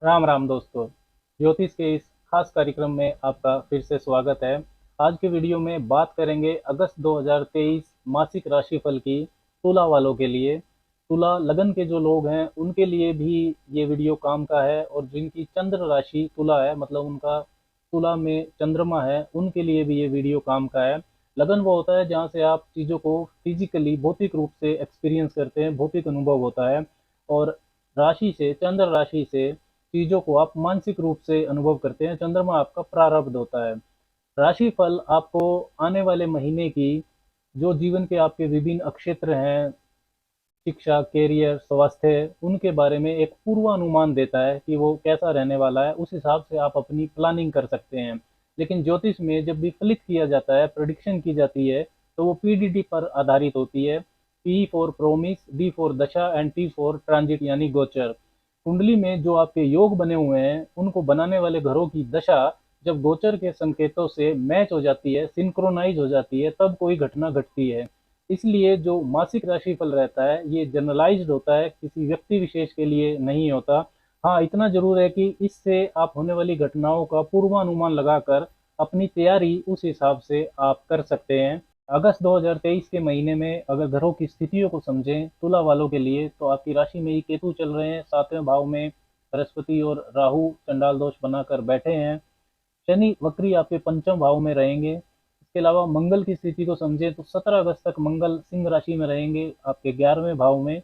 राम राम दोस्तों। ज्योतिष के इस खास कार्यक्रम में आपका फिर से स्वागत है। आज के वीडियो में बात करेंगे अगस्त 2023 मासिक राशिफल की तुला वालों के लिए। तुला लगन के जो लोग हैं उनके लिए भी ये वीडियो काम का है, और जिनकी चंद्र राशि तुला है, मतलब उनका तुला में चंद्रमा है, उनके लिए भी ये वीडियो काम का है। लगन वो होता है जहाँ से आप चीज़ों को फिजिकली भौतिक रूप से एक्सपीरियंस करते हैं, भौतिक अनुभव होता है। और राशि से, चंद्र राशि से चीजों को आप मानसिक रूप से अनुभव करते हैं। चंद्रमा आपका प्रारब्ध होता है। राशिफल आपको आने वाले महीने की जो जीवन के आपके विभिन्न क्षेत्र हैं, शिक्षा, कैरियर, स्वास्थ्य, उनके बारे में एक पूर्वानुमान देता है कि वो कैसा रहने वाला है। उस हिसाब से आप अपनी प्लानिंग कर सकते हैं। लेकिन ज्योतिष में जब भी फलित किया जाता है, प्रेडिक्शन की जाती है, तो वो पीडीटी पर आधारित होती है। P for promise, D for दशा एंड टी फॉर ट्रांजिट यानी गोचर। कुंडली में जो आपके योग बने हुए हैं, उनको बनाने वाले घरों की दशा जब गोचर के संकेतों से मैच हो जाती है, सिंक्रोनाइज हो जाती है, तब कोई घटना घटती है। इसलिए जो मासिक राशिफल रहता है ये जनरलाइज्ड होता है, किसी व्यक्ति विशेष के लिए नहीं होता। हाँ, इतना जरूर है कि इससे आप होने वाली घटनाओं का पूर्वानुमान लगाकर अपनी तैयारी उस हिसाब से आप कर सकते हैं। अगस्त 2023 के महीने में अगर ग्रहों की स्थितियों को समझें तुला वालों के लिए, तो आपकी राशि में ही केतु चल रहे हैं, 7वें भाव में बृहस्पति और राहु चंडाल दोष बनाकर बैठे हैं। शनि वक्री आपके पंचम भाव में रहेंगे। इसके अलावा मंगल की स्थिति को समझें तो 17 अगस्त तक मंगल सिंह राशि में रहेंगे, आपके 11वें भाव में।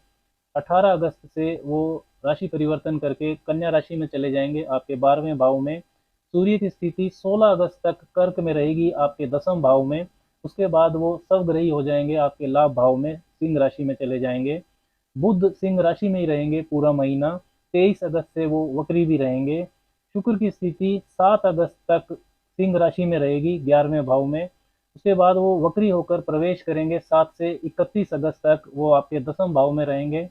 18 अगस्त से वो राशि परिवर्तन करके कन्या राशि में चले जाएंगे, आपके 12वें भाव में। सूर्य की स्थिति 16 अगस्त तक कर्क में रहेगी, आपके 10वें भाव में। उसके बाद वो स्वग्रही हो जाएंगे, आपके लाभ भाव में सिंह राशि में चले जाएंगे। बुध सिंह राशि में ही रहेंगे पूरा महीना। 23 अगस्त से वो वक्री भी रहेंगे। शुक्र की स्थिति 7 अगस्त तक सिंह राशि में रहेगी, 11वें भाव में। उसके बाद वो वक्री होकर प्रवेश करेंगे, 7 से 31 अगस्त तक वो आपके 10वें भाव में रहेंगे,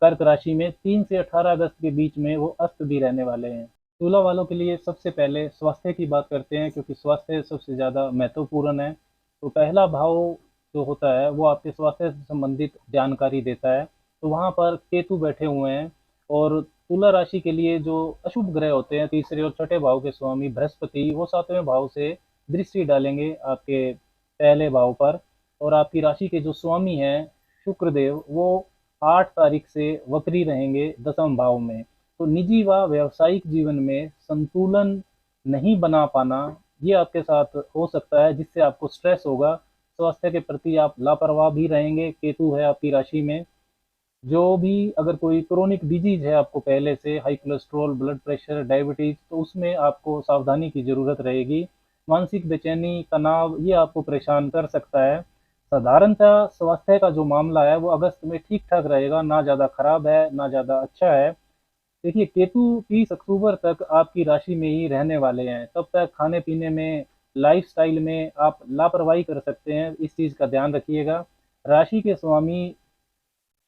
कर्क राशि में। 3 से 18 अगस्त के बीच में वो अस्त भी रहने वाले हैं। तुला वालों के लिए सबसे पहले स्वास्थ्य की बात करते हैं, क्योंकि स्वास्थ्य सबसे ज़्यादा महत्वपूर्ण है। तो पहला भाव जो होता है वो आपके स्वास्थ्य से संबंधित जानकारी देता है। तो वहाँ पर केतु बैठे हुए हैं। और तुला राशि के लिए जो अशुभ ग्रह होते हैं, तीसरे और छठे भाव के स्वामी बृहस्पति, वो 7वें भाव से दृष्टि डालेंगे आपके पहले भाव पर। और आपकी राशि के जो स्वामी हैं शुक्रदेव, वो 8 तारीख से वक्री रहेंगे 10वें भाव में। तो निजी व व्यावसायिक जीवन में संतुलन नहीं बना पाना, ये आपके साथ हो सकता है, जिससे आपको स्ट्रेस होगा। स्वास्थ्य के प्रति आप लापरवाह भी रहेंगे, केतु है आपकी राशि में। जो भी अगर कोई क्रोनिक डिजीज है आपको पहले से, high cholesterol, blood pressure, diabetes, तो उसमें आपको सावधानी की जरूरत रहेगी। मानसिक बेचैनी, तनाव, ये आपको परेशान कर सकता है। साधारणतः स्वास्थ्य का जो मामला है वो अगस्त में ठीक ठाक रहेगा, ना ज़्यादा खराब है ना ज़्यादा अच्छा है। देखिए, केतु 30 अक्टूबर तक आपकी राशि में ही रहने वाले हैं। तब तक खाने पीने में, लाइफस्टाइल में आप लापरवाही कर सकते हैं, इस चीज़ का ध्यान रखिएगा। राशि के स्वामी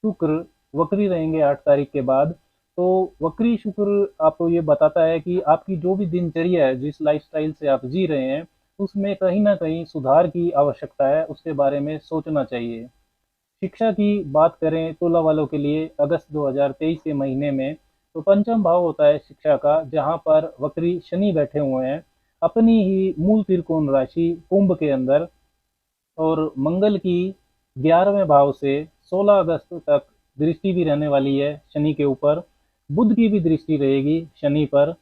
शुक्र वक्री रहेंगे 8 तारीख के बाद। तो वक्री शुक्र आपको ये बताता है कि आपकी जो भी दिनचर्या है, जिस लाइफस्टाइल से आप जी रहे हैं, उसमें कहीं ना कहीं सुधार की आवश्यकता है, उसके बारे में सोचना चाहिए। शिक्षा की बात करें तुला वालों के लिए अगस्त 2023 के महीने में, तो पंचम भाव होता है शिक्षा का, जहां पर वक्री शनि बैठे हुए हैं अपनी ही मूल त्रिकोण राशि कुंभ के अंदर। और मंगल की 11वें भाव से 16 अगस्त तक दृष्टि भी रहने वाली है शनि के ऊपर। बुध की भी दृष्टि रहेगी शनि पर।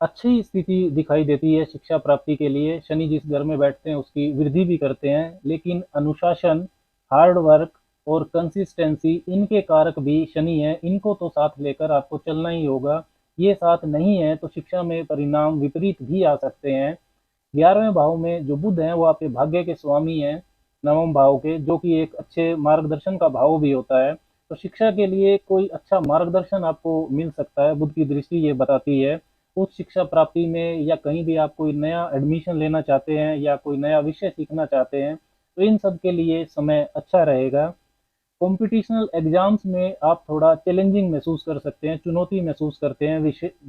अच्छी स्थिति दिखाई देती है शिक्षा प्राप्ति के लिए। शनि जिस घर में बैठते हैं उसकी वृद्धि भी करते हैं, लेकिन अनुशासन, हार्ड वर्क और कंसिस्टेंसी, इनके कारक भी शनि है। इनको तो साथ लेकर आपको चलना ही होगा। ये साथ नहीं है तो शिक्षा में परिणाम विपरीत भी आ सकते हैं। 11वें भाव में जो बुध हैं वो आपके भाग्य के स्वामी हैं, 9वें भाव के, जो कि एक अच्छे मार्गदर्शन का भाव भी होता है। तो शिक्षा के लिए कोई अच्छा मार्गदर्शन आपको मिल सकता है, बुध की दृष्टि ये बताती है। उस शिक्षा प्राप्ति में, या कहीं भी आप कोई नया एडमिशन लेना चाहते हैं या कोई नया विषय सीखना चाहते हैं, तो इन सब के लिए समय अच्छा रहेगा। कॉम्पिटिशनल एग्जाम्स में आप थोड़ा चैलेंजिंग महसूस कर सकते हैं, चुनौती महसूस करते हैं,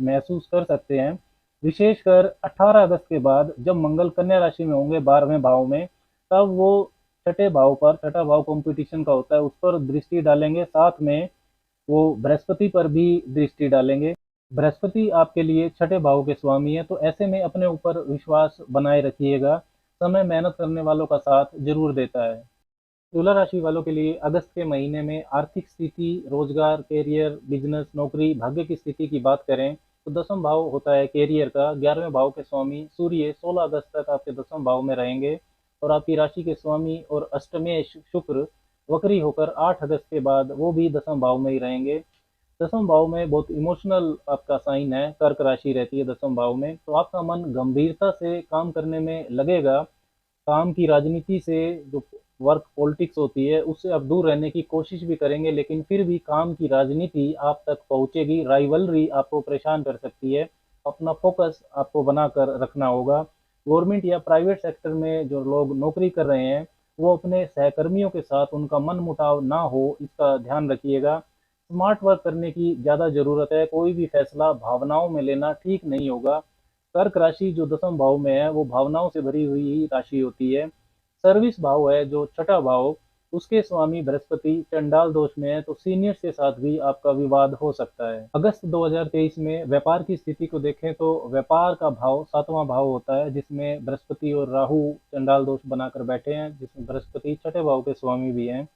महसूस कर सकते हैं। विशेषकर 18 अगस्त के बाद जब मंगल कन्या राशि में होंगे 12वें भाव में, तब वो छठे भाव पर, छठा भाव कंपटीशन का होता है, उस पर दृष्टि डालेंगे। साथ में वो बृहस्पति पर भी दृष्टि डालेंगे। बृहस्पति आपके लिए छठे भाव के स्वामी है, तो ऐसे में अपने ऊपर विश्वास बनाए रखिएगा। समय मेहनत करने वालों का साथ जरूर देता है। तुला राशि वालों के लिए अगस्त के महीने में आर्थिक स्थिति, रोजगार, कैरियर, बिजनेस, नौकरी, भाग्य की स्थिति की बात करें तो दसम भाव होता है कैरियर का। 11वें भाव के स्वामी सूर्य 16 अगस्त तक आपके दसम भाव में रहेंगे और आपकी राशि के स्वामी और अष्टमेय शुक्र वक्री होकर 8 अगस्त के बाद वो भी दसम भाव में ही रहेंगे। दसम भाव में बहुत इमोशनल आपका साइन है, कर्क राशि रहती है दसम भाव में, तो आपका मन गंभीरता से काम करने में लगेगा। काम की राजनीति से, जो वर्क पॉलिटिक्स होती है उससे आप दूर रहने की कोशिश भी करेंगे, लेकिन फिर भी काम की राजनीति आप तक पहुंचेगी। राइवलरी आपको परेशान कर सकती है। अपना फोकस आपको बनाकर रखना होगा। गवर्नमेंट या प्राइवेट सेक्टर में जो लोग नौकरी कर रहे हैं वो अपने सहकर्मियों के साथ उनका मन मुटाव ना हो, इसका ध्यान रखिएगा। स्मार्ट वर्क करने की ज़्यादा ज़रूरत है। कोई भी फैसला भावनाओं में लेना ठीक नहीं होगा। कर्क राशि जो दसम भाव में है वो भावनाओं से भरी हुई ही राशि होती है। सर्विस भाव है जो छठा भाव, उसके स्वामी बृहस्पति चंडाल दोष में है, तो सीनियर्स के साथ भी आपका विवाद हो सकता है। अगस्त 2023 में व्यापार की स्थिति को देखें तो व्यापार का भाव सातवां भाव होता है, जिसमें बृहस्पति और राहु चंडाल दोष बनाकर बैठे हैं, जिसमें बृहस्पति छठे भाव के स्वामी भी हैं।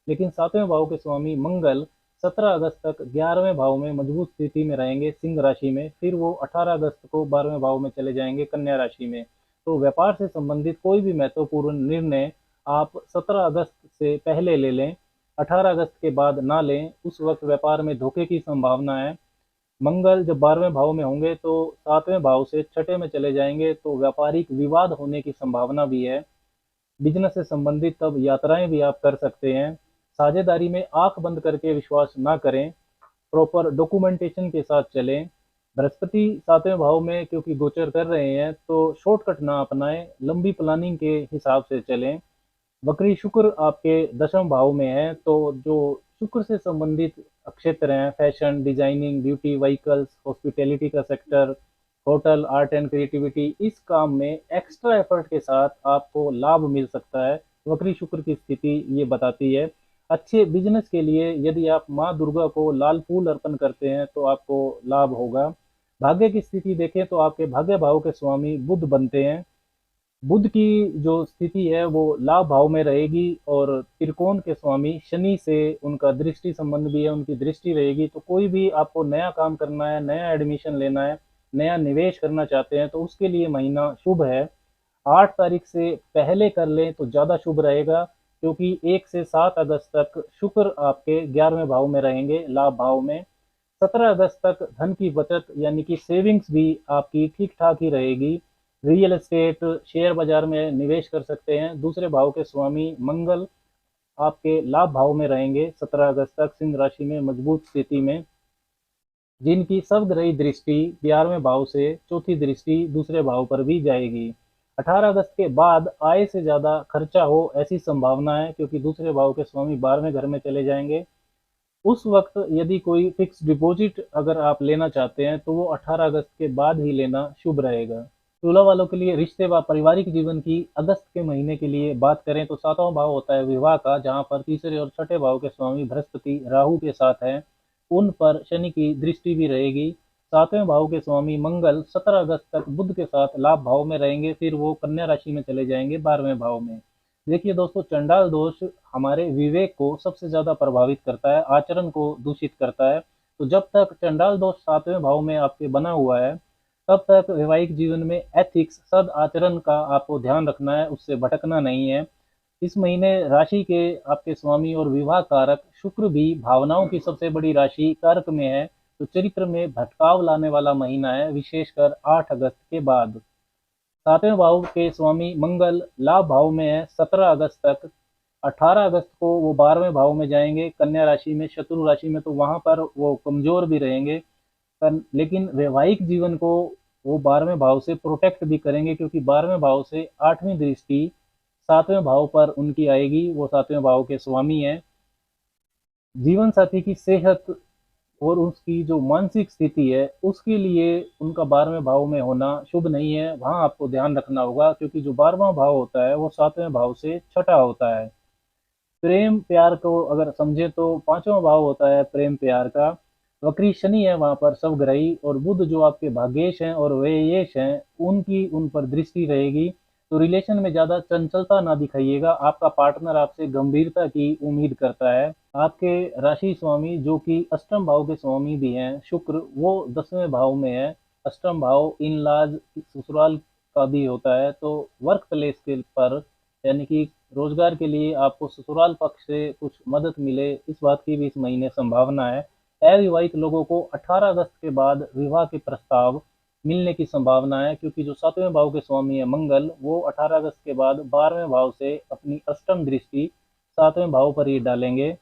लेकिन सातवें भाव के स्वामी मंगल 17 अगस्त तक 11वें भाव में मजबूत स्थिति में रहेंगे सिंह राशि में, फिर वो 18 अगस्त को 12वें भाव में चले जाएंगे कन्या राशि में। तो व्यापार से संबंधित कोई भी महत्वपूर्ण निर्णय आप 17 अगस्त से पहले ले लें, 18 अगस्त के बाद ना लें। उस वक्त व्यापार में धोखे की संभावना है। मंगल जब 12वें भाव में होंगे तो 7वें भाव से छठे में चले जाएंगे, तो व्यापारिक विवाद होने की संभावना भी है। बिजनेस से संबंधित तब यात्राएं भी आप कर सकते हैं। साझेदारी में आंख बंद करके विश्वास ना करें। प्रॉपर डॉक्यूमेंटेशन के साथ चलें। बृहस्पति सातवें भाव में क्योंकि गोचर कर रहे हैं तो शॉर्टकट ना अपनाएं, लंबी प्लानिंग के हिसाब से चलें। वक्री शुक्र आपके दशम भाव में है, तो जो शुक्र से संबंधित क्षेत्र हैं, fashion, designing, beauty, vehicles, hospitality का sector, hotel, art and creativity, इस काम में एक्स्ट्रा एफर्ट के साथ आपको लाभ मिल सकता है। वक्री शुक्र की स्थिति ये बताती है। अच्छे बिजनेस के लिए यदि आप माँ दुर्गा को लाल फूल अर्पण करते हैं तो आपको लाभ होगा। भाग्य की स्थिति देखें तो आपके भाग्य भाव के स्वामी बुध बनते हैं। बुध की जो स्थिति है वो लाभ भाव में रहेगी और त्रिकोण के स्वामी शनि से उनका दृष्टि संबंध भी है, उनकी दृष्टि रहेगी। तो कोई भी आपको नया काम करना है, नया एडमिशन लेना है, नया निवेश करना चाहते हैं तो उसके लिए महीना शुभ है। 8 तारीख से पहले कर लें तो ज़्यादा शुभ रहेगा, क्योंकि 1 से 7 अगस्त तक शुक्र आपके 11वें भाव में रहेंगे, लाभ भाव में। 17 अगस्त तक धन की बचत यानी कि सेविंग्स भी आपकी ठीक ठाक ही रहेगी। रियल एस्टेट, शेयर बाजार में निवेश कर सकते हैं। दूसरे भाव के स्वामी मंगल आपके लाभ भाव में रहेंगे 17 अगस्त तक सिंह राशि में मजबूत स्थिति में, जिनकी सर्वग्रही दृष्टि 11वें भाव से चौथी दृष्टि दूसरे भाव पर भी जाएगी। 18 अगस्त के बाद आय से ज़्यादा खर्चा हो ऐसी संभावना है, क्योंकि दूसरे भाव के स्वामी 12वें घर में चले जाएंगे। उस वक्त यदि कोई फिक्स डिपॉजिट अगर आप लेना चाहते हैं तो वो 18 अगस्त के बाद ही लेना शुभ रहेगा। तुला वालों के लिए रिश्ते व पारिवारिक जीवन की अगस्त के महीने के लिए बात करें तो सातवां भाव होता है विवाह का, जहां पर तीसरे और छठे भाव के स्वामी बृहस्पति राहु के साथ हैं। उन पर शनि की दृष्टि भी रहेगी। सातवें भाव के स्वामी मंगल 17 अगस्त तक बुध के साथ लाभ भाव में रहेंगे, फिर वो कन्या राशि में चले जाएंगे 12वें भाव में। देखिए दोस्तों, चंडाल दोष हमारे विवेक को सबसे ज्यादा प्रभावित करता है, आचरण को दूषित करता है। तो जब तक चंडाल दोष सातवें भाव में आपके बना हुआ है तब तक वैवाहिक जीवन में एथिक्स, सद आचरण का आपको ध्यान रखना है, उससे भटकना नहीं है। इस महीने राशि के आपके स्वामी और विवाह कारक शुक्र भी भावनाओं की सबसे बड़ी राशि कर्क में है, तो चरित्र में भटकाव लाने वाला महीना है, विशेषकर 8 अगस्त के बाद। सातवें भाव के स्वामी मंगल लाभ भाव में है 17 अगस्त तक। 18 अगस्त को वो 12वें भाव में जाएंगे कन्या राशि में, शत्रु राशि में, तो वहां पर वो कमजोर भी रहेंगे। लेकिन वैवाहिक जीवन को वो 12वें भाव से प्रोटेक्ट भी करेंगे, क्योंकि 12वें भाव से 8वीं दृष्टि 7वें भाव पर उनकी आएगी, वो 7वें भाव के स्वामी है। जीवन साथी की सेहत और उसकी जो मानसिक स्थिति है उसके लिए उनका 12वें भाव में होना शुभ नहीं है, वहां आपको ध्यान रखना होगा, क्योंकि जो 12वां भाव होता है वो 7वें भाव से छठा होता है। प्रेम प्यार को अगर समझे तो 5वां भाव होता है प्रेम प्यार का। वक्री शनि है वहां पर शवग्रही, और बुध जो आपके भाग्येश हैं और व्ययेश हैं उनकी उन पर दृष्टि रहेगी। तो रिलेशन में ज्यादा चंचलता ना दिखाइएगा, आपका पार्टनर आपसे गंभीरता की उम्मीद करता है। आपके राशि स्वामी जो कि अष्टम भाव के स्वामी भी हैं शुक्र, वो 10वें भाव में है। अष्टम भाव इन लाज ससुराल का भी होता है। तो वर्क प्लेस के पर यानी कि रोजगार के लिए आपको ससुराल पक्ष से कुछ मदद मिले, इस बात की भी इस महीने संभावना है। अविवाहित लोगों को 18 अगस्त के बाद विवाह के प्रस्ताव मिलने की संभावना है, क्योंकि जो 7वें भाव के स्वामी है मंगल, वो 18 अगस्त के बाद 12वें भाव से अपनी अष्टम दृष्टि 7वें भाव पर ही डालेंगे।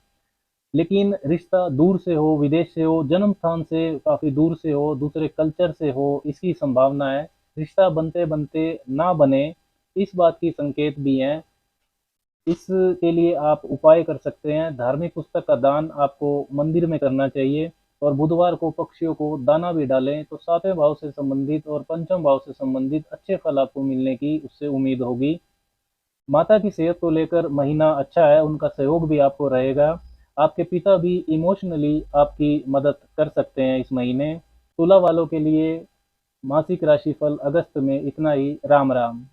लेकिन रिश्ता दूर से हो, विदेश से हो, जन्म स्थान से काफी दूर से हो, दूसरे कल्चर से हो, इसकी संभावना है। रिश्ता बनते बनते ना बने, इस बात की संकेत भी हैं। इसके लिए आप उपाय कर सकते हैं, धार्मिक पुस्तक का दान आपको मंदिर में करना चाहिए, और बुधवार को पक्षियों को दाना भी डालें, तो 7वें भाव से संबंधित और पंचम भाव से संबंधित अच्छे फल आपको मिलने की उससे उम्मीद होगी। माता की सेहत को लेकर महीना अच्छा है, उनका सहयोग भी आपको रहेगा। आपके पिता भी इमोशनली आपकी मदद कर सकते हैं इस महीने। तुला वालों के लिए मासिक राशिफल अगस्त में इतना ही। राम राम।